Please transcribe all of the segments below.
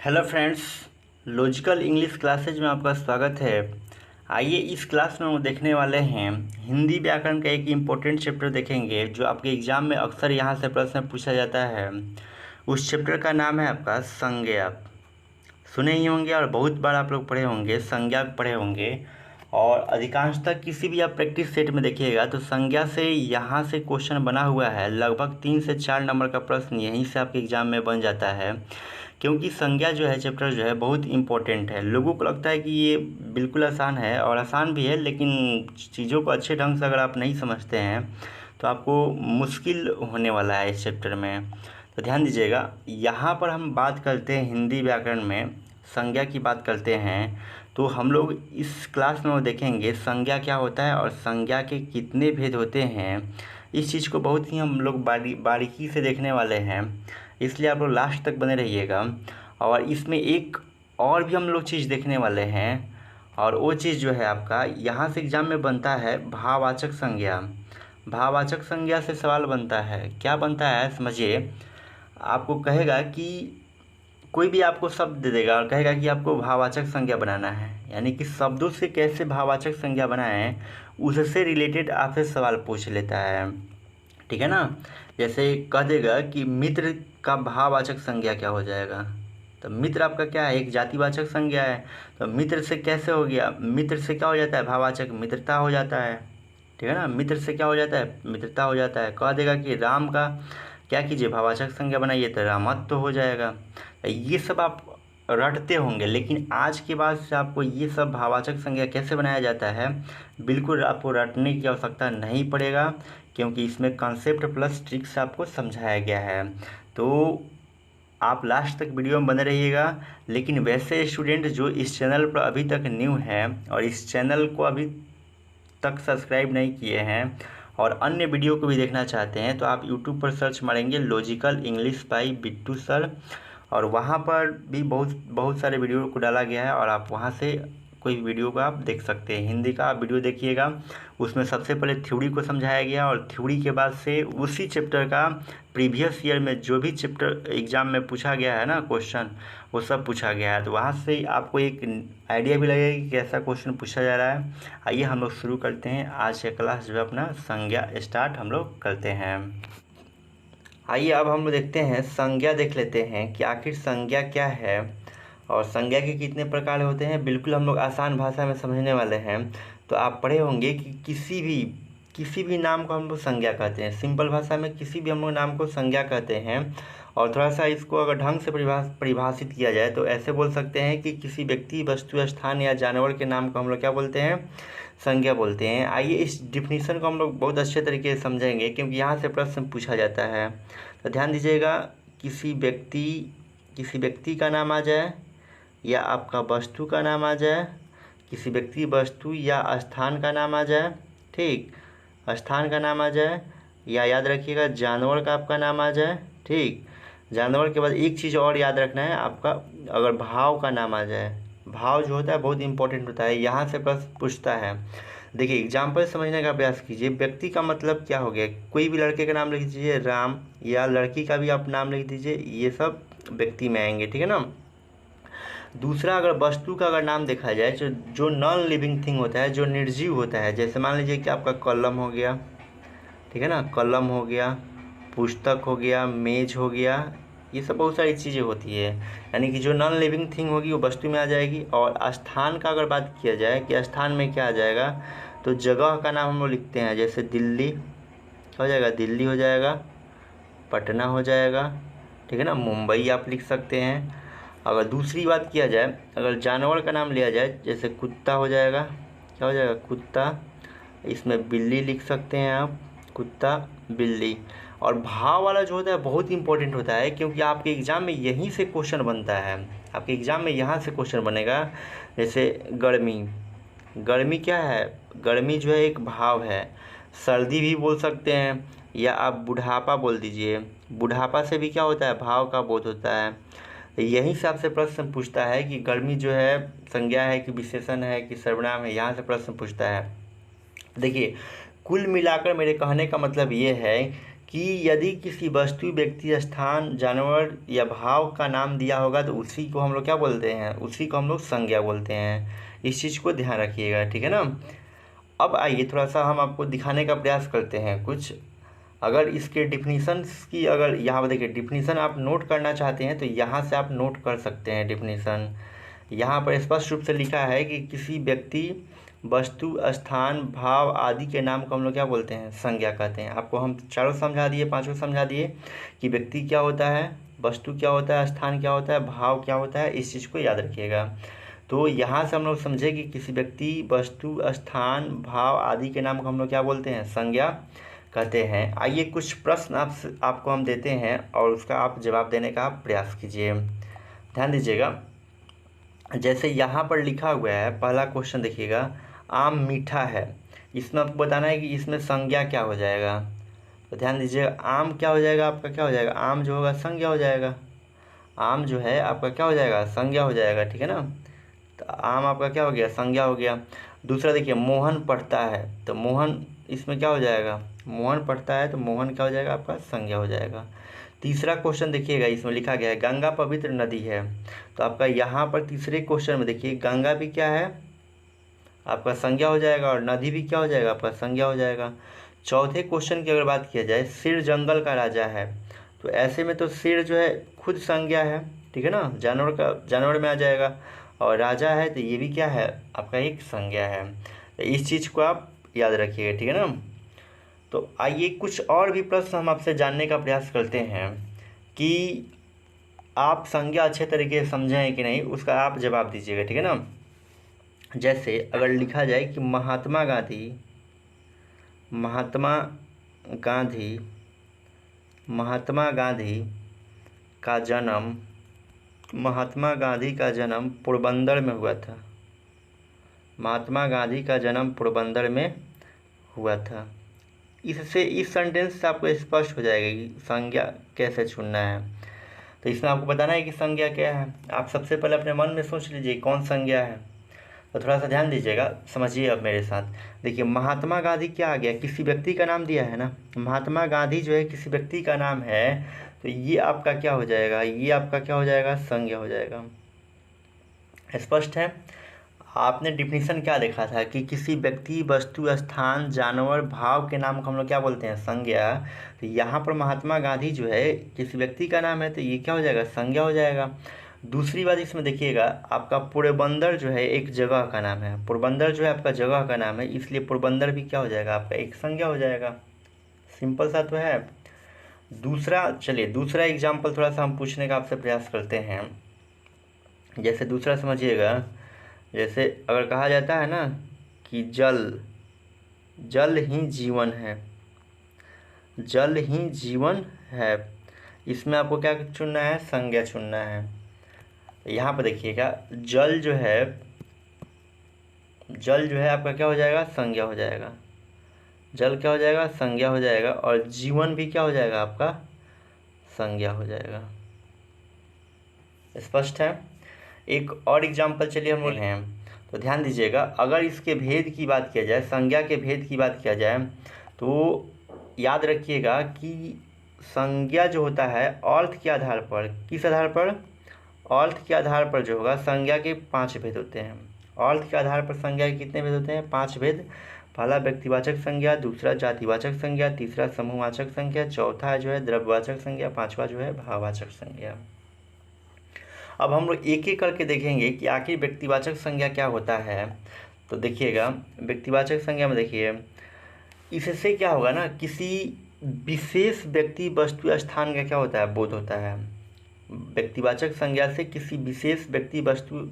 Hello friends, logical English classes में आपका स्वागत है। आइए इस क्लास में हम देखने वाले हैं हिंदी व्याकरण का एक इम्पोर्टेंट चैप्टर देखेंगे जो आपके एग्जाम में अक्सर यहाँ से प्रश्न पूछा जाता है। उस चैप्टर का नाम है आपका संज्ञा। सुने ही होंगे और बहुत बार आप लोग पढ़े होंगे, संज्ञा पढ़े होंगे। और अधिकांशतः किसी भी आप प्रैक्टिस सेट में देखिएगा तो संज्ञा से यहाँ से क्वेश्चन बना हुआ है। लगभग 3 से 4 नंबर का प्रश्न यहीं से आपके एग्जाम में बन जाता है, क्योंकि संज्ञा जो है चैप्टर जो है बहुत इंपॉर्टेंट है। लोगों को लगता है कि ये बिल्कुल आसान है, और आसान भी है, लेकिन चीज़ों को अच्छे ढंग से अगर आप नहीं समझते हैं तो आपको मुश्किल होने वाला है इस चैप्टर में। तो ध्यान दीजिएगा, यहाँ पर हम बात करते हैं हिंदी व्याकरण में संज्ञा की बात करते हैं। तो हम लोग इस क्लास में वो देखेंगे संज्ञा क्या होता है और संज्ञा के कितने भेद होते हैं। इस चीज़ को बहुत ही हम लोग बारीकी से देखने वाले हैं, इसलिए आप लोग लास्ट तक बने रहिएगा। और इसमें एक और भी हम लोग चीज़ देखने वाले हैं, और वो चीज़ जो है आपका यहाँ से एग्जाम में बनता है भाववाचक संज्ञा। भाववाचक संज्ञा से सवाल बनता है, क्या बनता है समझिए। आपको कहेगा कि कोई भी आपको शब्द दे देगा और कहेगा कि आपको भाववाचक संज्ञा बनाना है, यानी कि शब्दों से कैसे भाववाचक संज्ञा बनाएं उससे रिलेटेड आपसे सवाल पूछ लेता है, ठीक है ना। जैसे कह देगा कि मित्र का भाववाचक संज्ञा क्या हो जाएगा, तो मित्र आपका क्या है, एक जातिवाचक संज्ञा है। तो मित्र से कैसे हो गया, मित्र से क्या हो जाता है, भाववाचक मित्रता हो जाता है, ठीक है ना। मित्र से क्या हो जाता है, मित्रता हो जाता है। कह देगा कि राम का क्या कीजिए, भाववाचक संज्ञा बनाइए, तो रामत्व तो हो जाएगा। ये सब आप रटते होंगे, लेकिन आज के बाद से आपको ये सब भाववाचक संज्ञा कैसे बनाया जाता है बिल्कुल आपको रटने की आवश्यकता नहीं पड़ेगा, क्योंकि इसमें कॉन्सेप्ट प्लस ट्रिक्स आपको समझाया गया है। तो आप लास्ट तक वीडियो में बने रहिएगा। लेकिन वैसे स्टूडेंट जो इस चैनल पर अभी तक न्यू हैं और इस चैनल को अभी तक सब्सक्राइब नहीं किए हैं और अन्य वीडियो को भी देखना चाहते हैं, तो आप यूट्यूब पर सर्च मारेंगे logical English by Bittu sir, और वहाँ पर भी बहुत बहुत सारे वीडियो को डाला गया है, और आप वहाँ से कोई वीडियो को आप देख सकते हैं। हिंदी का आप वीडियो देखिएगा, उसमें सबसे पहले थ्योरी को समझाया गया, और थ्योरी के बाद से उसी चैप्टर का प्रीवियस ईयर में जो भी चैप्टर एग्ज़ाम में पूछा गया है ना क्वेश्चन, वो सब पूछा गया है। तो वहाँ से आपको एक आइडिया भी लगेगा कि कैसा क्वेश्चन पूछा जा रहा है। आइए हम लोग शुरू करते हैं आज का क्लास, जो है अपना संज्ञा स्टार्ट हम लोग करते हैं। आइए अब हम लोग देखते हैं संज्ञा, देख लेते हैं कि आखिर संज्ञा क्या है और संज्ञा के कितने प्रकार होते हैं। बिल्कुल हम लोग आसान भाषा में समझने वाले हैं। तो आप पढ़े होंगे कि किसी भी नाम को हम लोग संज्ञा कहते हैं। सिंपल भाषा में किसी भी हम लोग नाम को संज्ञा कहते हैं। और थोड़ा सा इसको अगर ढंग से परिभाषित किया जाए तो ऐसे बोल सकते हैं कि किसी व्यक्ति, वस्तु, स्थान या जानवर के नाम को हम लोग क्या बोलते हैं, संज्ञा बोलते हैं। आइए इस डिफिनीशन को हम लोग बहुत अच्छे तरीके से समझेंगे, क्योंकि यहाँ से प्रश्न पूछा जाता है। तो ध्यान दीजिएगा, किसी व्यक्ति का नाम आ जाए, या आपका वस्तु का नाम आ जाए, किसी व्यक्ति, वस्तु या स्थान का नाम आ जाए, ठीक, स्थान का नाम आ जाए, या याद रखिएगा जानवर का आपका नाम आ जाए, ठीक। जानवर के बाद एक चीज़ और याद रखना है आपका, अगर भाव का नाम आ जाए, भाव जो होता है बहुत इंपॉर्टेंट होता है, यहाँ से प्रश्न पूछता है। देखिए एग्जाम्पल समझने का प्रयास कीजिए। व्यक्ति का मतलब क्या हो गया, कोई भी लड़के का नाम लिख दीजिए राम, या लड़की का भी आप नाम लिख दीजिए, ये सब व्यक्ति में आएंगे, ठीक है ना। दूसरा, अगर वस्तु का अगर नाम देखा जाए, जो नॉन लिविंग थिंग होता है, जो निर्जीव होता है, जैसे मान लीजिए कि आपका कलम हो गया, ठीक है ना, कलम हो गया, पुस्तक हो गया, मेज हो गया, ये सब बहुत सारी चीज़ें होती है। यानी कि जो नॉन लिविंग थिंग होगी वो वस्तु में आ जाएगी। और स्थान का अगर बात किया जाए कि स्थान में क्या आ जाएगा, तो जगह का नाम हम लोग लिखते हैं, जैसे दिल्ली हो जाएगा, दिल्ली हो जाएगा, पटना हो जाएगा, ठीक है ना, मुंबई आप लिख सकते हैं। अगर दूसरी बात किया जाए, अगर जानवर का नाम लिया जाए, जैसे कुत्ता हो जाएगा, क्या हो जाएगा, कुत्ता, इसमें बिल्ली लिख सकते हैं आप, कुत्ता, बिल्ली। और भाव वाला जो होता है बहुत इंपॉर्टेंट होता है, क्योंकि आपके एग्ज़ाम में यहीं से क्वेश्चन बनता है, आपके एग्ज़ाम में यहाँ से क्वेश्चन बनेगा। जैसे गर्मी, गर्मी क्या है, गर्मी जो है एक भाव है। सर्दी भी बोल सकते हैं, या आप बुढ़ापा बोल दीजिए, बुढ़ापा से भी क्या होता है, भाव का बोध होता है। यहीं से आपसे प्रश्न पूछता है कि गर्मी जो है संज्ञा है कि विशेषण है कि सर्वनाम है, यहाँ से प्रश्न पूछता है। देखिए कुल मिलाकर मेरे कहने का मतलब ये है कि यदि किसी वस्तु, व्यक्ति, स्थान, जानवर या भाव का नाम दिया होगा तो उसी को हम लोग क्या बोलते हैं, उसी को हम लोग संज्ञा बोलते हैं। इस चीज़ को ध्यान रखिएगा, ठीक है ना। अब आइए थोड़ा सा हम आपको दिखाने का प्रयास करते हैं कुछ। अगर इसके डिफिनीशंस की, अगर यहाँ पर देखिए डिफिनीशन आप नोट करना चाहते हैं तो यहाँ से आप नोट कर सकते हैं डिफिनीशन। यहाँ पर स्पष्ट रूप से लिखा है कि किसी व्यक्ति, वस्तु, स्थान, भाव आदि के नाम को हम लोग क्या बोलते हैं, संज्ञा कहते हैं। आपको हम चारों समझा दिए, पांचों समझा दिए कि व्यक्ति क्या होता है, वस्तु क्या होता है, स्थान क्या होता है, भाव क्या होता है। इस चीज़ को याद रखिएगा। तो यहाँ से हम लोग समझे कि किसी व्यक्ति, वस्तु, स्थान, भाव आदि के नाम को हम लोग क्या बोलते हैं, संज्ञा कहते हैं। आइए कुछ प्रश्न आपको हम देते हैं और उसका आप जवाब देने का प्रयास कीजिए। ध्यान दीजिएगा। जैसे यहाँ पर लिखा हुआ है, पहला क्वेश्चन देखिएगा, आम मीठा है। इसमें आपको बताना है कि इसमें संज्ञा क्या हो जाएगा। तो ध्यान दीजिएगा, आम क्या हो जाएगा आपका, क्या हो जाएगा, आम जो होगा संज्ञा हो जाएगा। आम जो है आपका क्या हो जाएगा, संज्ञा हो जाएगा, ठीक है ना। तो आम आपका क्या हो गया, संज्ञा हो गया। दूसरा देखिए, मोहन पढ़ता है, तो मोहन इसमें क्या हो जाएगा, मोहन पढ़ता है तो मोहन क्या हो जाएगा, आपका संज्ञा हो जाएगा। तीसरा क्वेश्चन देखिएगा, इसमें लिखा गया है गंगा पवित्र नदी है। तो आपका यहाँ पर तीसरे क्वेश्चन में देखिए, गंगा भी क्या है, आपका संज्ञा हो जाएगा, और नदी भी क्या हो जाएगा, आपका संज्ञा हो जाएगा। चौथे क्वेश्चन की अगर बात किया जाए, शेर जंगल का राजा है, तो ऐसे में तो शेर जो है खुद संज्ञा है, ठीक है ना, जानवर में आ जाएगा। और राजा है तो ये भी क्या है, आपका एक संज्ञा है। तो इस चीज़ को आप याद रखिएगा, ठीक है ना। तो आइए कुछ और भी प्रश्न हम आपसे जानने का प्रयास करते हैं कि आप संज्ञा अच्छे तरीके से समझे हैं कि नहीं, उसका आप जवाब दीजिएगा, ठीक है ना। जैसे अगर लिखा जाए कि महात्मा गांधी, महात्मा गांधी, महात्मा गांधी का जन्म, महात्मा गांधी का जन्म पोरबंदर में हुआ था। महात्मा गांधी का जन्म पोरबंदर में हुआ था। इससे इस सेंटेंस से आपको स्पष्ट हो जाएगा कि संज्ञा कैसे चुनना है। तो इसमें आपको बताना है कि संज्ञा क्या है। आप सबसे पहले अपने मन में सोच लीजिए कौन संज्ञा है। तो थोड़ा सा ध्यान दीजिएगा, समझिए अब मेरे साथ। देखिए महात्मा गांधी क्या आ गया, किसी व्यक्ति का नाम दिया है ना। महात्मा गांधी जो है किसी व्यक्ति का नाम है, तो ये आपका क्या हो जाएगा, ये आपका क्या हो जाएगा, संज्ञा हो जाएगा। स्पष्ट है। आपने डिफिनीशन क्या देखा था कि किसी व्यक्ति, वस्तु, स्थान, जानवर, भाव के नाम को हम लोग क्या बोलते हैं, संज्ञा। तो यहाँ पर महात्मा गांधी जो है किसी व्यक्ति का नाम है, तो ये क्या हो जाएगा, संज्ञा हो जाएगा। दूसरी बात इसमें देखिएगा, आपका पोरबंदर जो है एक जगह का नाम है। पोरबंदर जो है आपका जगह का नाम है, इसलिए पोरबंदर भी क्या हो जाएगा, आपका एक संज्ञा हो जाएगा। सिंपल सा तो है। दूसरा, चलिए दूसरा एग्जाम्पल थोड़ा सा हम पूछने का आपसे प्रयास करते हैं। जैसे दूसरा समझिएगा, जैसे अगर कहा जाता है ना कि जल, जल ही जीवन है, जल ही जीवन है, इसमें आपको क्या चुनना है, संज्ञा चुनना है। यहाँ पर देखिएगा, जल जो है, जल जो है आपका क्या हो जाएगा, संज्ञा हो जाएगा। जल क्या हो जाएगा, संज्ञा हो जाएगा। और जीवन भी क्या हो जाएगा, आपका संज्ञा हो जाएगा। स्पष्ट है। एक और एग्जाम्पल चलिए हम लोग हैं, तो ध्यान दीजिएगा। अगर इसके भेद की बात किया जाए, संज्ञा के भेद की बात किया जाए, तो याद रखिएगा कि संज्ञा जो होता है अर्थ के आधार पर, किस आधार पर, अर्थ के आधार पर जो होगा, संज्ञा के 5 भेद होते हैं। अर्थ के आधार पर संज्ञा के कितने भेद होते हैं, 5 भेद। पहला व्यक्तिवाचक संज्ञा, दूसरा जातिवाचक संज्ञा, तीसरा समूहवाचक संज्ञा, चौथा जो है द्रव्यवाचक संज्ञा, पांचवा जो है भाववाचक संज्ञा। अब हम लोग एक एक करके देखेंगे कि आखिर व्यक्तिवाचक संज्ञा क्या होता है। तो देखिएगा, व्यक्तिवाचक संज्ञा में देखिए, इससे क्या होगा ना, किसी विशेष व्यक्ति, वस्तु, स्थान का क्या होता है, बोध होता है। व्यक्तिवाचक संज्ञा से किसी विशेष व्यक्ति, वस्तु,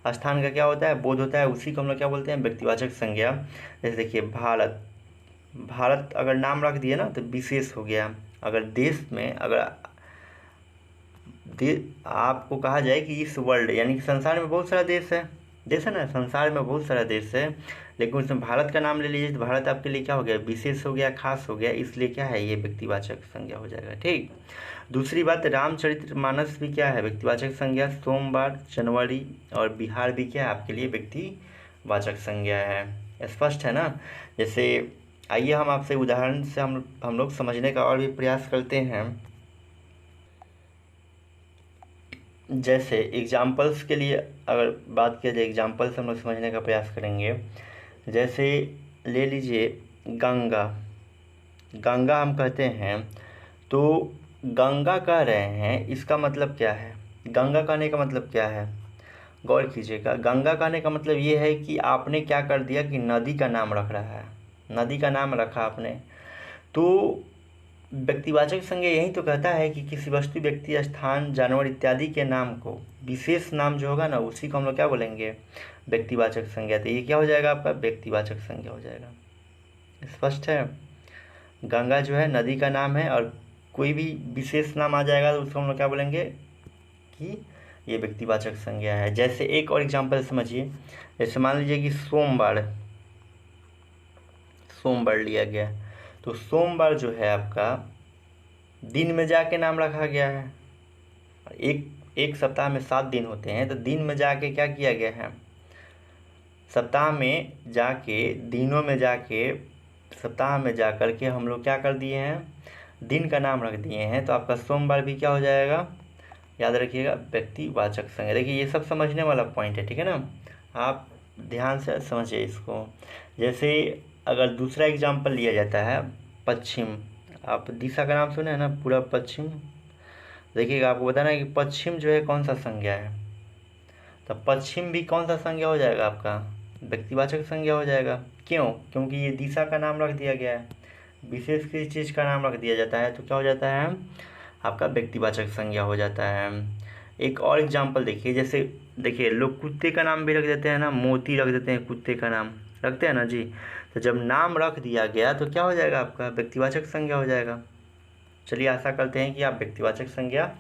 स्थान का क्या होता है, बोध होता है, उसी को हम लोग क्या बोलते हैं, व्यक्तिवाचक संज्ञा। जैसे देखिए भारत, भारत अगर नाम रख दिया ना तो विशेष हो गया। अगर देश में, अगर आपको कहा जाए कि इस वर्ल्ड, यानी कि संसार में बहुत सारा देश है, देश है ना, संसार में बहुत सारा देश है, लेकिन उसमें भारत का नाम ले लीजिए तो भारत आपके लिए क्या हो गया, विशेष हो गया, खास हो गया, इसलिए क्या है, ये व्यक्तिवाचक संज्ञा हो जाएगा। ठीक। दूसरी बात, रामचरितमानस भी क्या है, व्यक्तिवाचक संज्ञा। सोमवार, जनवरी और बिहार भी क्या है, आपके लिए व्यक्तिवाचक संज्ञा है। स्पष्ट है ना। जैसे आइए हम आपसे उदाहरण से हम लोग समझने का और भी प्रयास करते हैं। जैसे एग्जाम्पल्स के लिए अगर बात किया जाए, एग्जाम्पल से हम लोग समझने का प्रयास करेंगे। जैसे ले लीजिए गंगा। गंगा हम कहते हैं तो गंगा कह रहे हैं, इसका मतलब क्या है? गंगा कहने का मतलब क्या है? गौर कीजिएगा। गंगा कहने का मतलब ये है कि आपने क्या कर दिया कि नदी का नाम रख रहा है, नदी का नाम रखा आपने। तो व्यक्तिवाचक संज्ञा यही तो कहता है कि किसी वस्तु, व्यक्ति, स्थान, जानवर इत्यादि के नाम को, विशेष नाम जो होगा ना, उसी को हम लोग क्या बोलेंगे? व्यक्तिवाचक संज्ञा। तो ये क्या हो जाएगा आपका? व्यक्तिवाचक संज्ञा हो जाएगा। स्पष्ट है? गंगा जो है नदी का नाम है, और कोई भी विशेष नाम आ जाएगा तो उसको हम लोग क्या बोलेंगे कि ये व्यक्तिवाचक संज्ञा है। जैसे एक और एग्जांपल समझिए। जैसे मान लीजिए कि सोमवार, सोमवार लिया गया, तो सोमवार जो है आपका दिन में जाके नाम रखा गया है। एक सप्ताह में 7 दिन होते हैं, तो दिन में जाके क्या किया गया है? सप्ताह में जाके, दिनों में जाके, सप्ताह में जा कर के हम लोग क्या कर दिए हैं? दिन का नाम रख दिए हैं। तो आपका सोमवार भी क्या हो जाएगा? याद रखिएगा, व्यक्तिवाचक संज्ञा। देखिए ये सब समझने वाला पॉइंट है, ठीक है ना? आप ध्यान से समझिए इसको। जैसे अगर दूसरा एग्जाम्पल लिया जाता है, पश्चिम। आप दिशा का नाम सुने हैं ना, पूरा पश्चिम। देखिएगा आपको बताना है कि पश्चिम जो है कौन सा संज्ञा है। तो पश्चिम भी कौन सा संज्ञा हो जाएगा आपका? व्यक्तिवाचक संज्ञा हो जाएगा। क्यों? क्योंकि ये दिशा का नाम रख दिया गया है। विशेष किसी चीज़ का नाम रख दिया जाता है तो क्या हो जाता है? आपका व्यक्तिवाचक संज्ञा हो जाता है। एक और एग्जांपल देखिए। जैसे देखिए लोग कुत्ते का नाम भी रख देते हैं ना, मोती रख देते हैं, कुत्ते का नाम रखते हैं ना जी। तो जब नाम रख दिया गया तो क्या हो जाएगा आपका? व्यक्तिवाचक संज्ञा हो जाएगा। चलिए आशा करते हैं कि आप व्यक्तिवाचक संज्ञा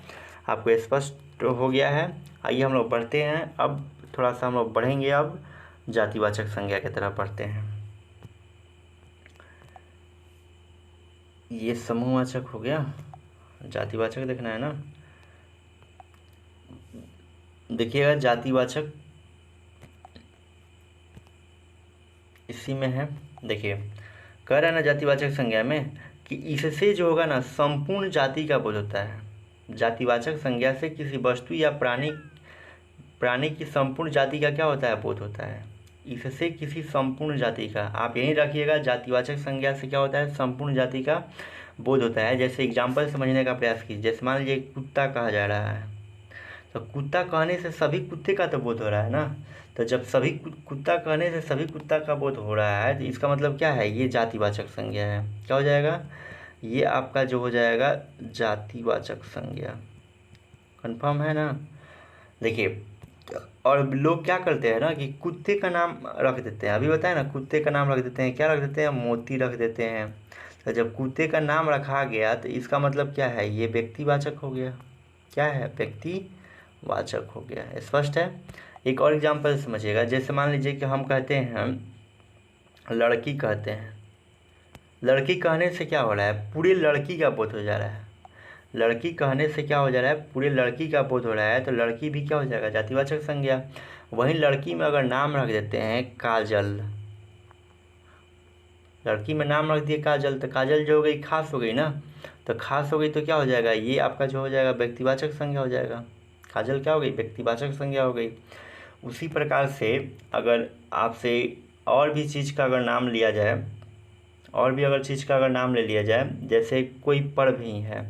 आपको स्पष्ट हो गया है। आइए हम लोग बढ़ते हैं। अब थोड़ा सा हम लोग बढ़ेंगे, अब जातिवाचक संज्ञा की तरफ बढ़ते हैं। ये समूहवाचक हो गया, जातिवाचक देखना है ना। देखिएगा जातिवाचक इसी में है। देखिए कह रहा है ना जातिवाचक संज्ञा में कि इससे जो होगा ना संपूर्ण जाति का बोध होता है। जातिवाचक संज्ञा से किसी वस्तु या प्राणी की संपूर्ण जाति का क्या होता है? बोध होता है। इससे किसी संपूर्ण जाति का, आप यहीं रखिएगा, जातिवाचक संज्ञा से क्या होता है? संपूर्ण जाति का बोध होता है। जैसे एग्जाम्पल समझने का प्रयास कीजिए। जैसे मान लीजिए कुत्ता कहा जा रहा है, तो कुत्ता कहने से सभी कुत्ते का तो बोध हो रहा है ना। तो जब सभी कुत्ता कहने से सभी कुत्ता का बोध हो रहा है तो इसका मतलब क्या है? ये जातिवाचक संज्ञा है। क्या हो जाएगा? ये आपका जो हो जाएगा जातिवाचक संज्ञा। कंफर्म है ना? देखिए और लोग क्या करते हैं ना कि कुत्ते का नाम रख देते हैं। अभी बताया ना, कुत्ते का नाम रख देते हैं। क्या रख देते हैं? मोती रख देते हैं। तो जब कुत्ते का नाम रखा गया तो इसका मतलब क्या है? ये व्यक्तिवाचक हो गया। क्या है? व्यक्तिवाचक हो गया। स्पष्ट है? एक और एग्जांपल समझिएगा। जैसे मान लीजिए कि हम कहते हैं लड़की, कहते हैं लड़की, कहने से क्या हो रहा है? पूरी लड़की का बोध हो जा रहा है। लड़की कहने से क्या हो जा रहा है? पूरे लड़की का बोध हो रहा है। तो लड़की भी क्या हो जाएगा? जातिवाचक संज्ञा। वहीं लड़की में अगर नाम रख देते हैं काजल, लड़की में नाम रख दिए काजल, तो काजल जो हो गई खास हो गई ना। तो खास हो गई तो क्या हो जाएगा? ये आपका जो हो जाएगा व्यक्तिवाचक संज्ञा हो जाएगा। काजल क्या हो गई? व्यक्तिवाचक संज्ञा हो गई। उसी प्रकार से अगर आपसे और भी चीज़ का अगर नाम लिया जाए, और भी अगर चीज़ का अगर नाम ले लिया जाए, जैसे कोई पर्व ही है।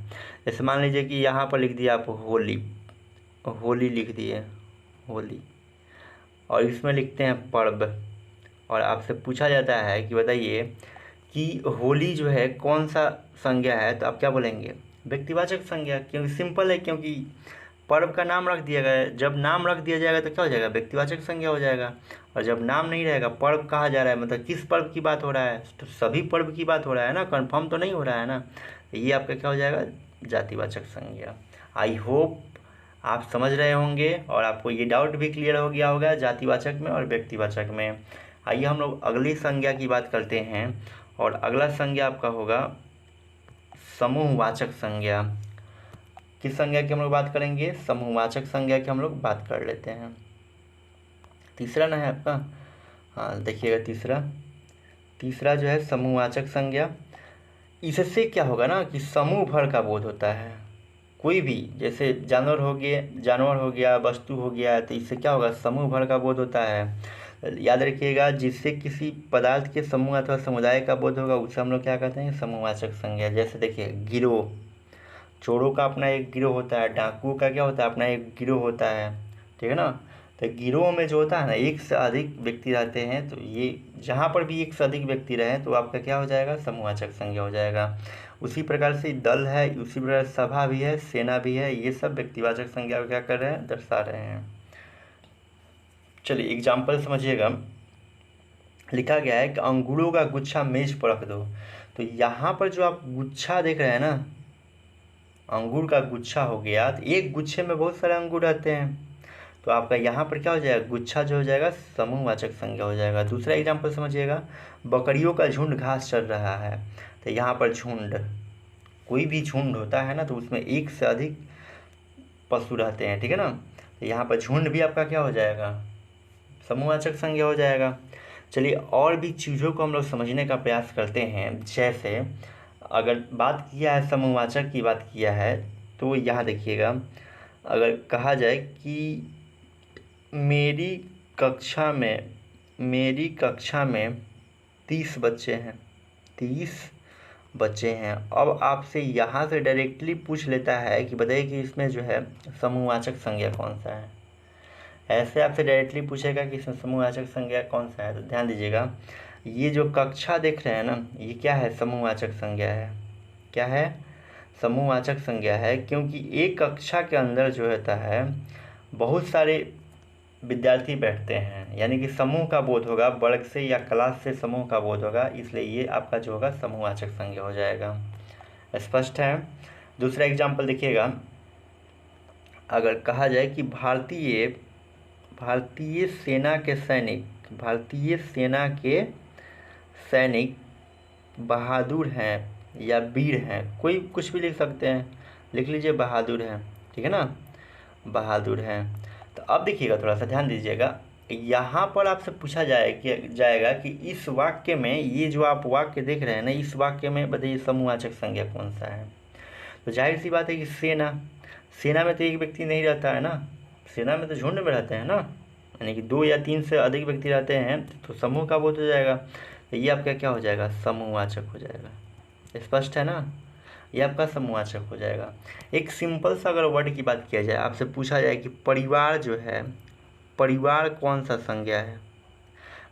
जैसे मान लीजिए कि यहाँ पर लिख दिया आप होली, होली लिख दिए, होली, और इसमें लिखते हैं पर्व, और आपसे पूछा जाता है कि बताइए कि होली जो है कौन सा संज्ञा है, तो आप क्या बोलेंगे? व्यक्तिवाचक संज्ञा। क्योंकि सिंपल है, क्योंकि पर्व का नाम रख दिया गया है। जब नाम रख दिया जाएगा तो क्या हो जाएगा? व्यक्तिवाचक संज्ञा हो जाएगा। और जब नाम नहीं रहेगा, पर्व कहा जा रहा है, मतलब किस पर्व की बात हो रहा है? तो सभी पर्व की बात हो रहा है ना, कंफर्म तो नहीं हो रहा है ना। ये आपका क्या हो जाएगा? जातिवाचक संज्ञा। आई होप आप समझ रहे होंगे और आपको ये डाउट भी क्लियर हो गया होगा जातिवाचक में और व्यक्तिवाचक में। आइए हम लोग अगली संज्ञा की बात करते हैं, और अगला संज्ञा आपका होगा समूहवाचक संज्ञा। किस संज्ञा की हम लोग बात करेंगे? समूहवाचक संज्ञा की हम लोग बात कर लेते हैं। तीसरा ना है आपका, हाँ देखिएगा तीसरा। तीसरा जो है समूहवाचक संज्ञा। इससे क्या होगा ना कि समूह भर का बोध होता है। कोई भी जैसे जानवर हो गया, वस्तु हो गया, तो इससे क्या होगा, समूह भर का बोध होता है। याद रखिएगा, जिससे किसी पदार्थ के समूह अथवा समुदाय का बोध होगा उसे हम लोग क्या कहते हैं, समूहवाचक संज्ञा। जैसे देखिए गिरोह, चोरों का अपना एक गिरोह होता है, डाकुओं का क्या होता है, अपना एक गिरोह होता है, ठीक है ना। तो गिरोह में जो होता है ना, एक से अधिक व्यक्ति रहते हैं, तो ये जहाँ पर भी एक से अधिक व्यक्ति रहे तो आपका क्या हो जाएगा, समूहवाचक संज्ञा हो जाएगा। उसी प्रकार से दल है, उसी प्रकार सभा भी है, सेना भी है, ये सब व्यक्तिवाचक संज्ञा को क्या कर रहे हैं, दर्शा रहे हैं। चलिए एग्जाम्पल समझिएगा। लिखा गया है कि अंगूरों का गुच्छा मेज पर रख दो। तो यहाँ पर जो आप गुच्छा देख रहे हैं ना, अंगूर का गुच्छा हो गया, तो एक गुच्छे में बहुत सारे अंगूर रहते हैं, तो आपका यहाँ पर क्या हो जाएगा, गुच्छा जो हो जाएगा समूहवाचक संज्ञा हो जाएगा। दूसरा एग्जाम्पल समझिएगा, बकरियों का झुंड घास चर रहा है। तो यहाँ पर झुंड, कोई भी झुंड होता है ना तो उसमें एक से अधिक पशु रहते हैं, ठीक है ना। तो यहाँ पर झुंड भी आपका क्या हो जाएगा, समूहवाचक संज्ञा हो जाएगा। चलिए और भी चीज़ों को हम लोग समझने का प्रयास करते हैं। जैसे अगर बात किया है, समूहवाचक की बात किया है, तो यहाँ देखिएगा, अगर कहा जाए कि मेरी कक्षा में 30 बच्चे हैं, 30 बच्चे हैं। अब आपसे यहाँ से डायरेक्टली पूछ लेता है कि बताइए कि इसमें जो है समूहवाचक संज्ञा कौन सा है। ऐसे आपसे डायरेक्टली पूछेगा कि इसमें समूहवाचक संज्ञा कौन सा है, तो ध्यान दीजिएगा, ये जो कक्षा देख रहे हैं ना, ये क्या है, समूहवाचक संज्ञा है। क्या है, समूहवाचक संज्ञा है, क्योंकि एक कक्षा के अंदर जो होता है बहुत सारे विद्यार्थी बैठते हैं, यानी कि समूह का बोध होगा, वर्ग से या क्लास से समूह का बोध होगा, इसलिए ये आपका जो होगा समूहवाचक संज्ञा हो जाएगा। स्पष्ट है। दूसरा एग्जाम्पल देखिएगा, अगर कहा जाए कि भारतीय सेना के सैनिक बहादुर हैं या वीर हैं, कोई कुछ भी लिख सकते हैं, लिख लीजिए बहादुर हैं, ठीक है ना, बहादुर हैं। तो अब देखिएगा, थोड़ा सा ध्यान दीजिएगा, यहाँ पर आपसे पूछा जाएगा कि इस वाक्य में, ये जो आप वाक्य देख रहे हैं ना, इस वाक्य में बताइए समूहवाचक संज्ञा कौन सा है। तो जाहिर सी बात है कि सेना में तो एक व्यक्ति नहीं रहता है ना, सेना में तो झुंड में रहते हैं ना, यानी कि 2 या 3 से अधिक व्यक्ति रहते हैं, तो समूह का बोध हो जाएगा। तो ये आपका क्या हो जाएगा, समूहवाचक हो जाएगा। स्पष्ट है ना, ये आपका समूहवाचक हो जाएगा। एक सिंपल सा अगर वर्ड की बात किया जाए, आपसे पूछा जाए कि परिवार जो है, परिवार कौन सा संज्ञा है,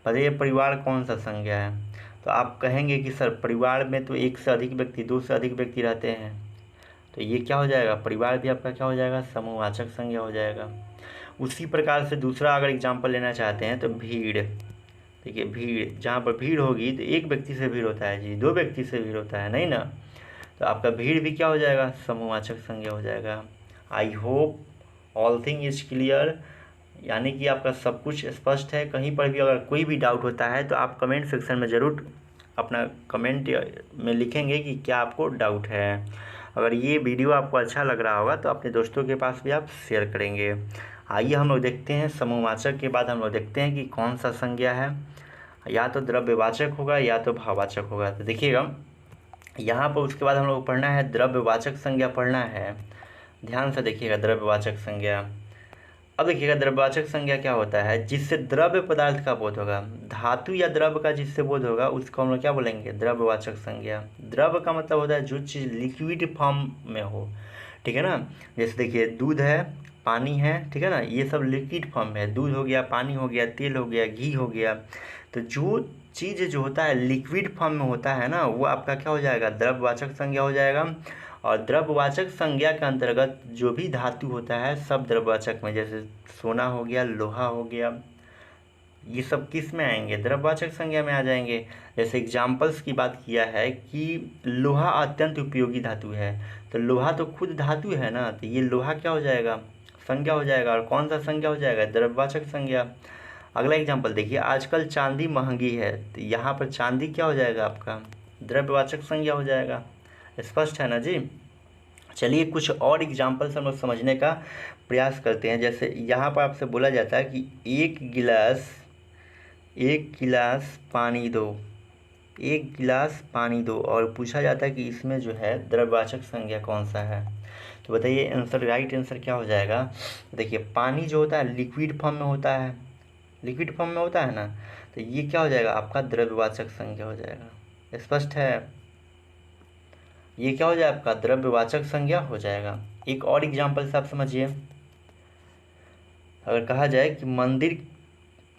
बताइए परिवार कौन सा संज्ञा है। तो आप कहेंगे कि सर परिवार में तो 1 से अधिक व्यक्ति, 2 से अधिक व्यक्ति रहते हैं, तो ये क्या हो जाएगा, परिवार भी आपका क्या हो जाएगा, समूहवाचक संज्ञा हो जाएगा। उसी प्रकार से दूसरा अगर एग्जाम्पल लेना चाहते हैं तो भीड़, देखिए भीड़, जहाँ पर भीड़ होगी तो एक व्यक्ति से भीड़ होता है जी, 2 व्यक्ति से भीड़ होता है नहीं ना, तो आपका भीड़ भी क्या हो जाएगा, समूहवाचक संज्ञा हो जाएगा। I hope all thing is clear, यानी कि आपका सब कुछ स्पष्ट है। कहीं पर भी अगर कोई भी डाउट होता है तो आप कमेंट सेक्शन में ज़रूर अपना कमेंट में लिखेंगे कि क्या आपको डाउट है। अगर ये वीडियो आपको अच्छा लग रहा होगा तो अपने दोस्तों के पास भी आप शेयर करेंगे। आइए हम लोग देखते हैं, समूहवाचक के बाद हम लोग देखते हैं कि कौन सा संज्ञा है, या तो द्रव्यवाचक होगा या तो भाववाचक होगा। तो देखिएगा यहाँ पर उसके बाद हम लोग पढ़ना है द्रव्यवाचक संज्ञा पढ़ना है। ध्यान से देखिएगा द्रव्यवाचक संज्ञा। अब देखिएगा द्रव्यवाचक संज्ञा क्या होता है, जिससे द्रव्य पदार्थ का बोध होगा, धातु या द्रव्य का जिससे बोध होगा उसको हम लोग क्या बोलेंगे, द्रव्यवाचक संज्ञा। द्रव्य का मतलब होता है जो चीज़ लिक्विड फॉर्म में हो, ठीक है ना। जैसे देखिए दूध है, पानी है, ठीक है ना, ये सब लिक्विड फॉर्म में है, दूध हो गया, पानी हो गया, तेल हो गया, घी हो गया। तो जो चीज़ जो होता है लिक्विड फॉर्म में होता है ना, वो आपका क्या हो जाएगा, द्रव्यवाचक संज्ञा हो जाएगा। और द्रव्यवाचक संज्ञा के अंतर्गत जो भी धातु होता है सब द्रव्यवाचक में, जैसे सोना हो गया, लोहा हो गया, ये सब किस में आएंगे, द्रव्यवाचक संज्ञा में आ जाएंगे। जैसे एग्जाम्पल्स की बात किया है कि लोहा अत्यंत उपयोगी धातु है, तो लोहा तो खुद धातु है ना, तो ये लोहा क्या हो जाएगा, संज्ञा हो जाएगा। और कौन सा संज्ञा हो जाएगा, द्रव्यवाचक संज्ञा। अगला एग्जाम्पल देखिए, आजकल चांदी महंगी है, तो यहाँ पर चांदी क्या हो जाएगा आपका, द्रव्यवाचक संज्ञा हो जाएगा। स्पष्ट है ना जी। चलिए कुछ और एग्जाम्पल्स हम लोग समझने का प्रयास करते हैं। जैसे यहाँ पर आपसे बोला जाता है कि एक गिलास पानी दो, एक गिलास पानी दो, और पूछा जाता है कि इसमें जो है द्रव्यवाचक संज्ञा कौन सा है। तो बताइए आंसर, राइट आंसर क्या हो जाएगा। देखिए पानी जो होता है लिक्विड फॉर्म में होता है, लिक्विड फॉर्म में होता है ना, तो ये क्या हो जाएगा आपका द्रव्यवाचक संज्ञा हो जाएगा। स्पष्ट है, ये क्या हो जाएगा आपका द्रव्यवाचक संज्ञा हो जाएगा। एक और एग्जांपल से आप समझिए, अगर कहा जाए कि मंदिर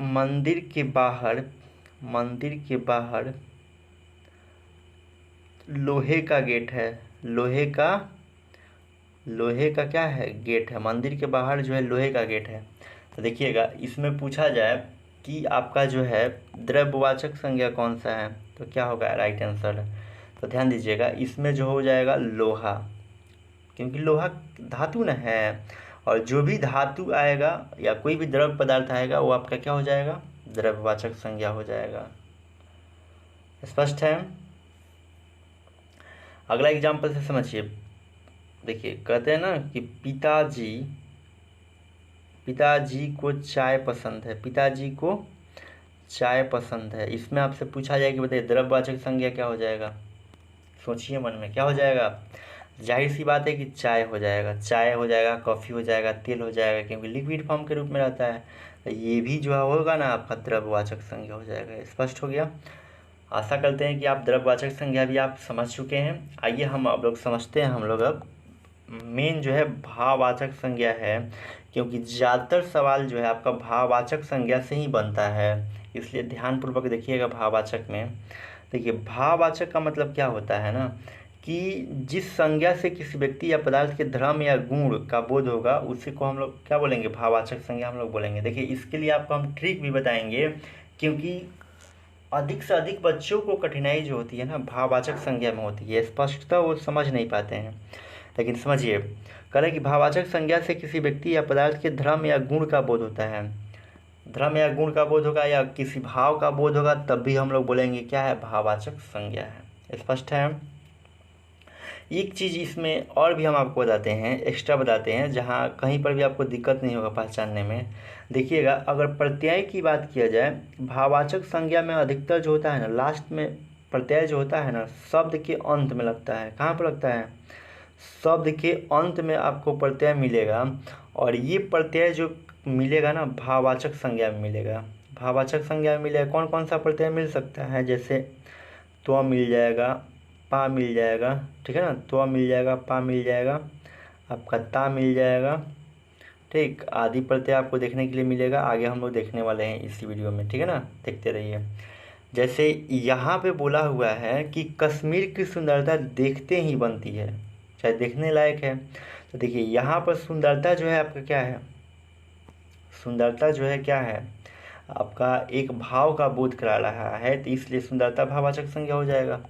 मंदिर के बाहर लोहे का गेट है, लोहे का क्या है, गेट है, मंदिर के बाहर जो है लोहे का गेट है। तो देखिएगा इसमें पूछा जाए कि आपका जो है द्रव्यवाचक संज्ञा कौन सा है, तो क्या होगा राइट आंसर। तो ध्यान दीजिएगा इसमें जो हो जाएगा लोहा, क्योंकि लोहा धातु न है, और जो भी धातु आएगा या कोई भी द्रव पदार्थ आएगा वो आपका क्या हो जाएगा, द्रव्यवाचक संज्ञा हो जाएगा। स्पष्ट है। अगला एग्जाम्पल से समझिए, देखिए कहते हैं ना कि पिताजी को चाय पसंद है, पिताजी को चाय पसंद है। इसमें आपसे पूछा जाए कि बताइए द्रव्यवाचक संज्ञा क्या हो जाएगा। सोचिए मन में क्या हो जाएगा। जाहिर सी बात है कि चाय हो जाएगा, चाय हो जाएगा, कॉफ़ी हो जाएगा, तेल हो जाएगा, क्योंकि लिक्विड फॉर्म के रूप में रहता है। तो ये भी जो होगा ना आपका द्रव्यवाचक संज्ञा हो जाएगा। स्पष्ट हो गया। आशा करते हैं कि आप द्रव्यवाचक संज्ञा भी आप समझ चुके हैं। आइए हम आप लोग समझते हैं, हम लोग अब मेन जो है भाववाचक संज्ञा है, क्योंकि ज़्यादातर सवाल जो है आपका भाववाचक संज्ञा से ही बनता है, इसलिए ध्यानपूर्वक देखिएगा। भाववाचक में देखिए भाववाचक का मतलब क्या होता है ना, कि जिस संज्ञा से किसी व्यक्ति या पदार्थ के धर्म या गुण का बोध होगा उसी को हम लोग क्या बोलेंगे, भाववाचक संज्ञा हम लोग बोलेंगे। देखिए इसके लिए आपको हम ट्रिक भी बताएंगे, क्योंकि अधिक से अधिक बच्चों को कठिनाई जो होती है ना भाववाचक संज्ञा में होती है, स्पष्टता वो समझ नहीं पाते हैं। लेकिन समझिए, कह रहे कि भाववाचक संज्ञा से किसी व्यक्ति या पदार्थ के धर्म या गुण का बोध होता है, धर्म या गुण का बोध होगा या किसी भाव का बोध होगा, तब भी हम लोग बोलेंगे क्या है, भाववाचक संज्ञा है। स्पष्ट है। एक चीज़ इसमें और भी हम आपको बताते हैं, एक्स्ट्रा बताते हैं, जहाँ कहीं पर भी आपको दिक्कत नहीं होगा पहचानने में। देखिएगा अगर प्रत्यय की बात किया जाए, भाववाचक संज्ञा में अधिकतर जो होता है ना लास्ट में प्रत्यय जो होता है ना शब्द के अंत में लगता है। कहाँ पर लगता है, शब्द के अंत में आपको प्रत्यय मिलेगा, और ये प्रत्यय जो मिलेगा ना भाववाचक संज्ञा में मिलेगा। भाववाचक संज्ञा में मिलेगा कौन कौन सा प्रत्यय मिल सकता है, जैसे तो मिल जाएगा, पा मिल जाएगा, ठीक है ना, तो मिल जाएगा, पा मिल जाएगा, आपका ता मिल जाएगा, ठीक, आदि प्रत्यय आपको देखने के लिए मिलेगा। आगे हम लोग देखने वाले हैं इसी वीडियो में, ठीक है ना, देखते रहिए। जैसे यहाँ पे बोला हुआ है कि कश्मीर की सुंदरता देखते ही बनती है, चाहे देखने लायक है। तो देखिए यहाँ पर सुंदरता जो है आपका क्या है, सुंदरता जो है क्या है आपका एक भाव का बोध करा रहा है, तो इसलिए सुंदरता भाववाचक संज्ञा हो जाएगा।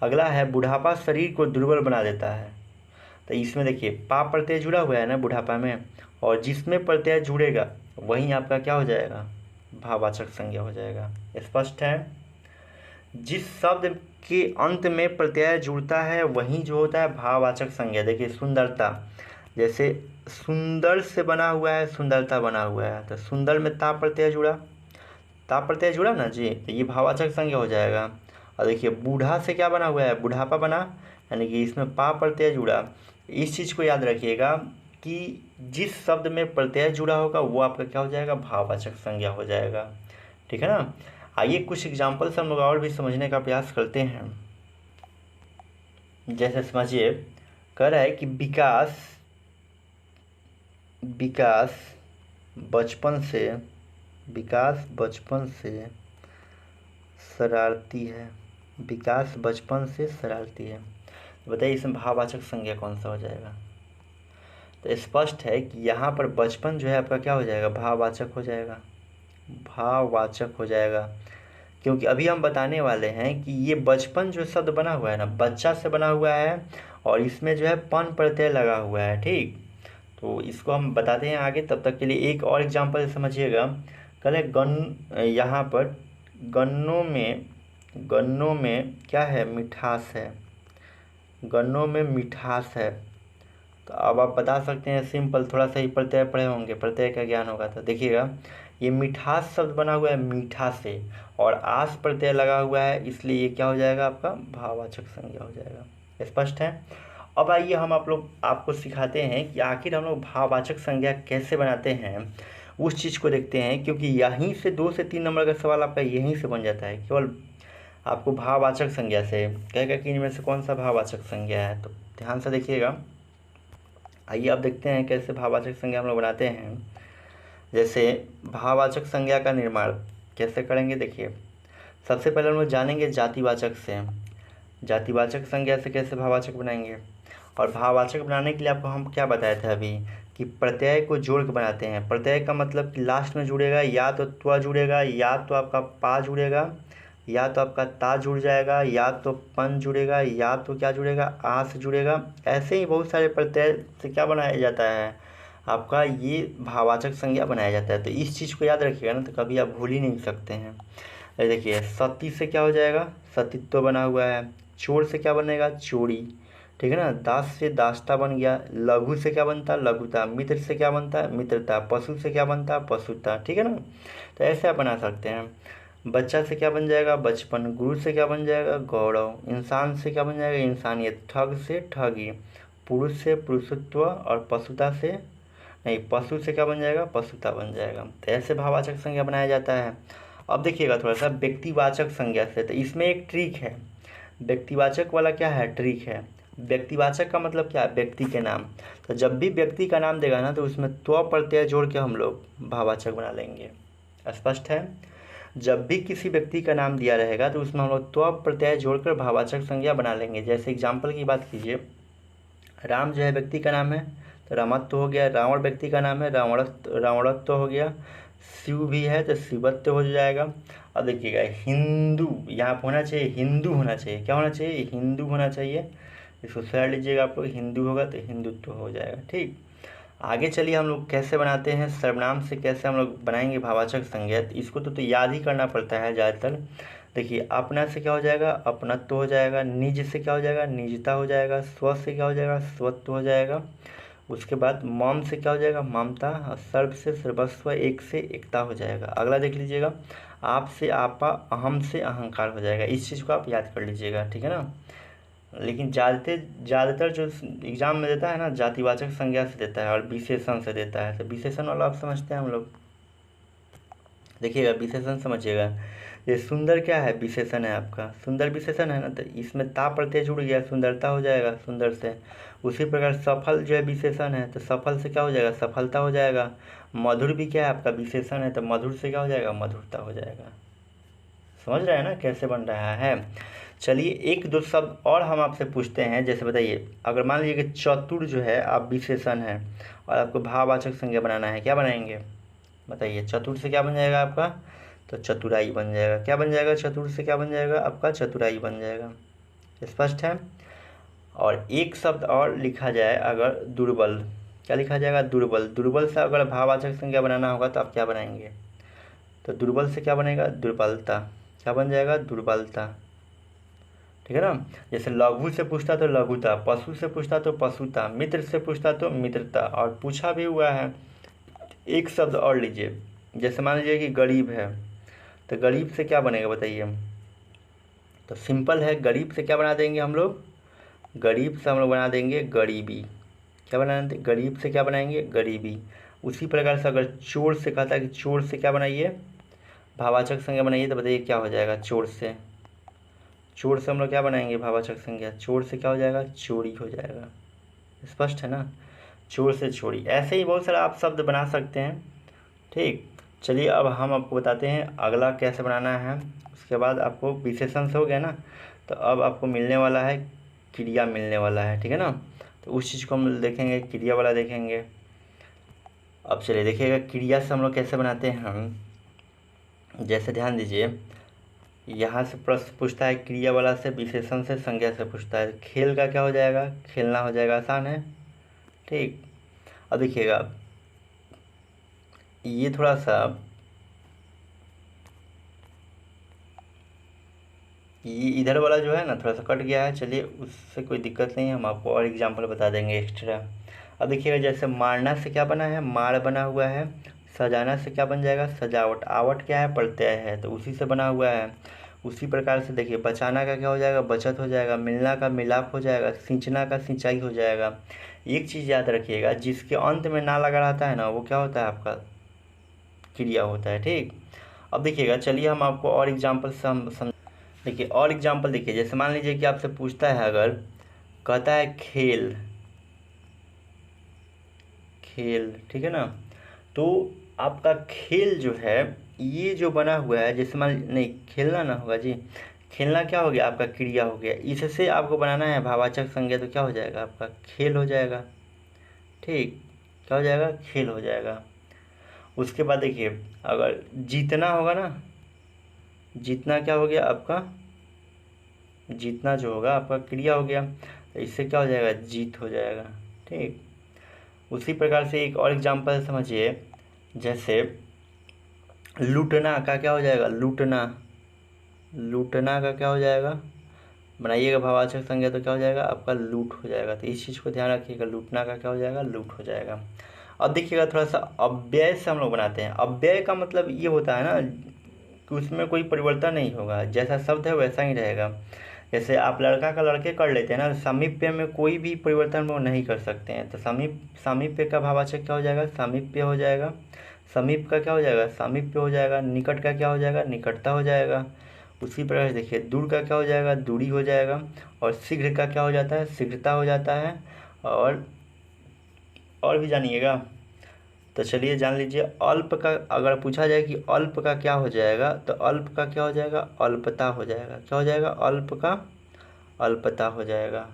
अगला है बुढ़ापा शरीर को दुर्बल बना देता है। तो इसमें देखिए पा प्रत्यय जुड़ा हुआ है ना बुढ़ापा में, और जिसमें प्रत्यय जुड़ेगा वहीं आपका क्या हो जाएगा, भाववाचक संज्ञा हो जाएगा। स्पष्ट है। जिस शब्द के अंत में प्रत्यय जुड़ता है वहीं जो होता है भाववाचक संज्ञा। देखिए सुंदरता, जैसे सुंदर से बना हुआ है, सुंदरता बना हुआ है, तो सुंदर में ता प्रत्यय जुड़ा, ता प्रत्यय जुड़ा ना जी, तो ये भाववाचक संज्ञा हो जाएगा। और देखिए बूढ़ा से क्या बना हुआ है, बुढ़ापा बना, यानी कि इसमें पा प्रत्यय जुड़ा। इस चीज़ को याद रखिएगा कि जिस शब्द में प्रत्यय जुड़ा होगा वो आपका क्या हो जाएगा, भाववाचक संज्ञा हो जाएगा, ठीक है ना। आइए कुछ एग्जाम्पल से हम लोग और भी समझने का प्रयास करते हैं। जैसे समझिए, कह रहा है कि विकास बचपन से शरारती है, विकास बचपन से शरारती है। बताइए इसमें भाववाचक संज्ञा कौन सा हो जाएगा। तो स्पष्ट है कि यहाँ पर बचपन जो है आपका क्या हो जाएगा, भाववाचक हो जाएगा, भाववाचक हो जाएगा, क्योंकि अभी हम बताने वाले हैं कि ये बचपन जो शब्द बना हुआ है ना बच्चा से बना हुआ है, और इसमें जो है पन प्रत्यय लगा हुआ है, ठीक। तो इसको हम बताते हैं आगे, तब तक के लिए एक और एग्जांपल समझिएगा। कल यहाँ पर गन्नों में क्या है, मिठास है, गन्नों में मिठास है। तो अब आप बता सकते हैं सिंपल, थोड़ा सा ही प्रत्यय पढ़े होंगे, प्रत्यय का ज्ञान होगा तो देखिएगा ये मिठास शब्द बना हुआ है मीठा से, और आस प्रत्यय लगा हुआ है, इसलिए ये क्या हो जाएगा आपका भाववाचक संज्ञा हो जाएगा। स्पष्ट है। अब आइए हम आपको सिखाते हैं कि आखिर हम लोग भाववाचक संज्ञा कैसे बनाते हैं, उस चीज़ को देखते हैं, क्योंकि यहीं से 2 से 3 नंबर का सवाल आपका यहीं से बन जाता है, केवल आपको भाववाचक संज्ञा से कहेगा कि इनमें से कौन सा भाववाचक संज्ञा है। तो ध्यान से देखिएगा। आइए अब देखते हैं कैसे भाववाचक संज्ञा हम लोग बनाते हैं। जैसे भाववाचक संज्ञा का निर्माण कैसे करेंगे, देखिए सबसे पहले हम लोग जानेंगे जातिवाचक से, जातिवाचक संज्ञा से कैसे भाववाचक बनाएंगे। और भाववाचक बनाने के लिए आपको हम क्या बताए थे अभी कि प्रत्यय को जोड़ के बनाते हैं। प्रत्यय का मतलब कि लास्ट में जुड़ेगा, या तो त्व जुड़ेगा, या तो आपका पा जुड़ेगा, या तो आपका ता जुड़ जाएगा, या तो पन जुड़ेगा, या तो क्या जुड़ेगा आ से जुड़ेगा। ऐसे ही बहुत सारे प्रत्यय से क्या बनाया जाता है आपका ये भाववाचक संज्ञा बनाया जाता है। तो इस चीज़ को याद रखिएगा ना, तो कभी आप भूल ही नहीं सकते हैं। देखिए सती से क्या हो जाएगा, सतीत्व बना हुआ है। चोर से क्या बनेगा, चोरी, ठीक है ना। दास से दासता बन गया। लघु से क्या बनता, लघुता। मित्र से क्या बनता है, मित्रता। पशु से क्या बनता है, पशुता, ठीक है ना। तो ऐसे आप बना सकते हैं। बच्चा से क्या बन जाएगा, बचपन। गुरु से क्या बन जाएगा, गौरव। इंसान से क्या बन जाएगा, इंसानियत। ठग से ठगी। पुरुष से पुरुषत्व, और पशुता से नहीं, पशु से क्या बन जाएगा, पशुता बन जाएगा। तो ऐसे भाववाचक संज्ञा बनाया जाता है। अब देखिएगा थोड़ा सा व्यक्तिवाचक संज्ञा से, तो इसमें एक ट्रिक है। व्यक्तिवाचक वाला क्या है, ट्रिक है। व्यक्तिवाचक का मतलब क्या है, व्यक्ति के नाम। तो जब भी व्यक्ति का नाम देगा ना, तो उसमें त्व प्रत्यय जोड़ के हम लोग भाववाचक बना लेंगे। स्पष्ट है। जब भी किसी व्यक्ति का नाम दिया रहेगा तो उसमें हम लोग त्व प्रत्यय जोड़कर भाववाचक संज्ञा बना लेंगे। जैसे एग्जाम्पल की बात कीजिए, राम जो है व्यक्ति का नाम है तो रामत्व हो गया। रावण व्यक्ति का नाम है, रावणत्व हो गया। शिव भी है तो शिवत्व हो जाएगा। अब देखिएगा हिंदू, यहाँ पर होना चाहिए हिंदू होना चाहिए, क्या होना चाहिए, हिंदू होना चाहिए। इसको सर लीजिएगा आप लोग, हिंदू होगा तो हिंदुत्व हो जाएगा। ठीक, आगे चलिए हम लोग कैसे बनाते हैं, सर्वनाम से कैसे हम लोग बनाएंगे भाववाचक संज्ञा। इसको तो याद ही करना पड़ता है ज़्यादातर। देखिए अपना से क्या हो जाएगा, अपनत्व हो जाएगा। निज से क्या हो जाएगा, निजता हो जाएगा। स्व से क्या हो जाएगा, स्वत्व हो जाएगा। उसके बाद मम से क्या हो जाएगा, ममता। और सर्व से सर्वस्व, एक से एकता हो जाएगा। अगला देख लीजिएगा, आप से आपा, अहम से अहंकार हो जाएगा। इस चीज़ को आप याद कर लीजिएगा, ठीक है ना। लेकिन ज़्यादातर जो एग्ज़ाम में देता है ना, जातिवाचक संज्ञा से देता है और विशेषण से देता है। तो विशेषण वाला आप समझते हैं हम लोग, देखिएगा विशेषण समझिएगा। ये सुंदर क्या है, विशेषण है आपका, सुंदर विशेषण है ना, तो इसमें ता प्रत्यय जुड़ गया, सुंदरता हो जाएगा सुंदर से। उसी प्रकार सफल जो है विशेषण है, तो सफल से क्या हो जाएगा, सफलता हो जाएगा। मधुर भी क्या है आपका, विशेषण है, तो मधुर से क्या हो जाएगा, मधुरता हो जाएगा। समझ रहे हैं ना कैसे बन रहा है। चलिए एक दो शब्द और हम आपसे पूछते हैं। जैसे बताइए, अगर मान लीजिए कि चतुर जो है आप विशेषण है और आपको भाववाचक संज्ञा बनाना है, क्या बनाएंगे बताइए। चतुर से क्या बन जाएगा आपका, तो चतुराई बन जाएगा। क्या बन जाएगा, चतुर से क्या बन जाएगा आपका, चतुराई बन जाएगा। स्पष्ट है। और एक शब्द और लिखा जाए अगर, दुर्बल, क्या लिखा जाएगा, दुर्बल। दुर्बल से अगर भाववाचक संज्ञा बनाना होगा तो आप क्या बनाएंगे, तो दुर्बल से क्या बनेगा, दुर्बलता। क्या बन जाएगा, दुर्बलता, ठीक है ना। जैसे लघु से पूछता तो लघुता, पशु से पूछता तो पशुता, मित्र से पूछता तो मित्रता। और पूछा भी हुआ है। एक शब्द और लीजिए, जैसे मान लीजिए कि गरीब है, तो गरीब से क्या बनेगा बताइए। तो सिंपल है, गरीब से क्या बना देंगे हम लोग, गरीब से हम लोग बना देंगे गरीबी। क्या बना देंगे, गरीब से क्या बनाएंगे, गरीबी। उसी प्रकार से अगर चोर से कहता है कि चोर से क्या बनाइए, भाववाचक संज्ञा बनाइए, तो बताइए क्या हो जाएगा, चोर से। चोर से हम लोग क्या बनाएंगे, भाववाचक संज्ञा। चोर से क्या हो जाएगा, चोरी हो जाएगा। स्पष्ट है ना, चोर से चोरी। ऐसे ही बहुत सारा आप शब्द बना सकते हैं। ठीक, चलिए अब हम आपको बताते हैं अगला कैसे बनाना है। उसके बाद आपको विशेषण से हो गया ना, तो अब आपको मिलने वाला है क्रिया, मिलने वाला है, ठीक है ना। तो उस चीज़ को हम देखेंगे, क्रिया वाला देखेंगे। अब चलिए देखिएगा क्रिया से हम लोग कैसे बनाते हैं हम। जैसे ध्यान दीजिए, यहाँ से प्रश्न पूछता है क्रिया वाला से, विशेषण से, संज्ञा से पूछता है। खेल का क्या हो जाएगा, खेलना हो जाएगा, आसान है। ठीक, अब देखिएगा ये थोड़ा सा, ये इधर वाला जो है ना थोड़ा सा कट गया है। चलिए उससे कोई दिक्कत नहीं है, हम आपको और एग्जांपल बता देंगे एक्स्ट्रा। अब देखिएगा जैसे मारना से क्या बना है, मार बना हुआ है। सजाना से क्या बन जाएगा, सजावट। आवट क्या है, प्रत्यय है, तो उसी से बना हुआ है। उसी प्रकार से देखिए बचाना का क्या हो जाएगा, बचत हो जाएगा। मिलना का मिलाप हो जाएगा। सिंचना का सिंचाई हो जाएगा। एक चीज़ याद रखिएगा, जिसके अंत में ना लगा रहता है ना, वो क्या होता है, आपका क्रिया होता है। ठीक, अब देखिएगा, चलिए हम आपको और एग्जाम्पल से देखिए और एग्जाम्पल देखिए। जैसे मान लीजिए कि आपसे पूछता है, अगर कहता है खेल, खेल, ठीक है ना, तो आपका खेल जो है, ये जो बना हुआ है, जैसे मान नहीं खेलना ना होगा जी, खेलना क्या हो गया, आपका क्रिया हो गया। इससे आपको बनाना है भाववाचक संज्ञा, तो क्या हो जाएगा, आपका खेल हो जाएगा। ठीक, क्या हो जाएगा, खेल हो जाएगा। उसके बाद देखिए, अगर जीतना होगा ना, जीतना क्या हो गया आपका, जीतना जो होगा आपका क्रिया हो गया, तो इससे क्या हो जाएगा, जीत हो जाएगा। ठीक, उसी प्रकार से एक और एग्जांपल समझिए। जैसे लूटना का क्या हो जाएगा, लूटना। लूटना का क्या हो जाएगा, बनाइएगा भाववाचक संज्ञा, तो क्या हो जाएगा, आपका लूट हो जाएगा। तो इस चीज़ को ध्यान रखिएगा, लूटना का क्या हो जाएगा, लूट हो जाएगा। अब देखिएगा थोड़ा सा अव्यय से हम लोग बनाते हैं। अव्यय का मतलब ये होता है ना कि उसमें कोई परिवर्तन नहीं होगा, जैसा शब्द है वैसा ही रहेगा। जैसे आप लड़का का लड़के कर लेते हैं ना, सामीप्य में कोई भी परिवर्तन वो नहीं कर सकते हैं। तो सामीप्य का भाववाचक क्या हो जाएगा, सामीप्य हो जाएगा। समीप का क्या हो जाएगा, सामीप्य हो जाएगा। निकट का क्या हो जाएगा, निकटता हो जाएगा। उसी प्रकार से देखिए दूर का क्या हो जाएगा, दूरी हो जाएगा। और शीघ्र का क्या हो जाता है, शीघ्रता हो जाता है। और भी जानिएगा, तो चलिए जान लीजिए। अल्प का अगर पूछा जाए कि अल्प का क्या हो जाएगा, तो अल्प का क्या हो जाएगा, अल्पता हो जाएगा। क्या हो जाएगा, अल्प का अल्पता हो जाएगा।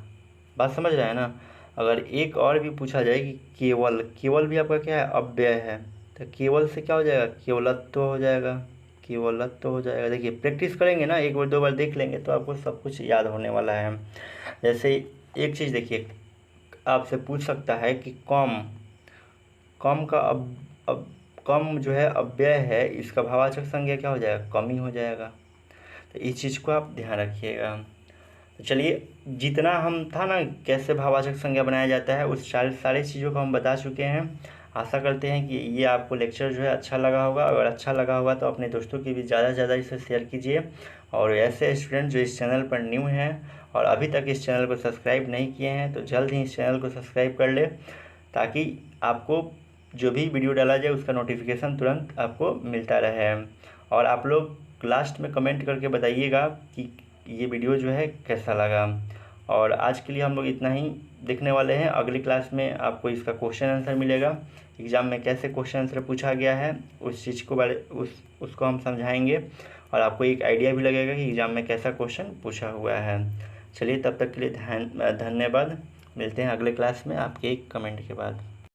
बात समझ रहे हैं ना। अगर एक और भी पूछा जाए कि केवल, केवल भी आपका क्या है, अव्यय है, तो केवल से क्या हो जाएगा, केवलत्व हो जाएगा। केवलत्व हो जाएगा। देखिए प्रैक्टिस करेंगे ना, एक बार दो बार देख लेंगे तो आपको सब कुछ याद होने वाला है। जैसे एक चीज़ देखिए, आपसे पूछ सकता है कि कम, कम का अब कम जो है अव्यय है, इसका भाववाचक संज्ञा क्या हो जाएगा, कमी हो जाएगा। तो इस चीज़ को आप ध्यान रखिएगा। तो चलिए, जितना हम था ना कैसे भाववाचक संज्ञा बनाया जाता है, उस सारी चीज़ों को हम बता चुके हैं। आशा करते हैं कि ये आपको लेक्चर जो है अच्छा लगा होगा। अगर अच्छा लगा होगा तो अपने दोस्तों के भी ज़्यादा से ज़्यादा इसे शेयर कीजिए। और ऐसे स्टूडेंट जो इस चैनल पर न्यू हैं और अभी तक इस चैनल को सब्सक्राइब नहीं किए हैं, तो जल्द ही इस चैनल को सब्सक्राइब कर ले, ताकि आपको जो भी वीडियो डाला जाए उसका नोटिफिकेशन तुरंत आपको मिलता रहे। और आप लोग लास्ट में कमेंट करके बताइएगा कि ये वीडियो जो है कैसा लगा। और आज के लिए हम लोग इतना ही देखने वाले हैं। अगली क्लास में आपको इसका क्वेश्चन आंसर मिलेगा, एग्ज़ाम में कैसे क्वेश्चन आंसर पूछा गया है उस चीज़ को उसको हम समझाएंगे। और आपको एक आइडिया भी लगेगा कि एग्ज़ाम में कैसा क्वेश्चन पूछा हुआ है। चलिए, तब तक के लिए धन्यवाद। मिलते हैं अगले क्लास में आपके एक कमेंट के बाद।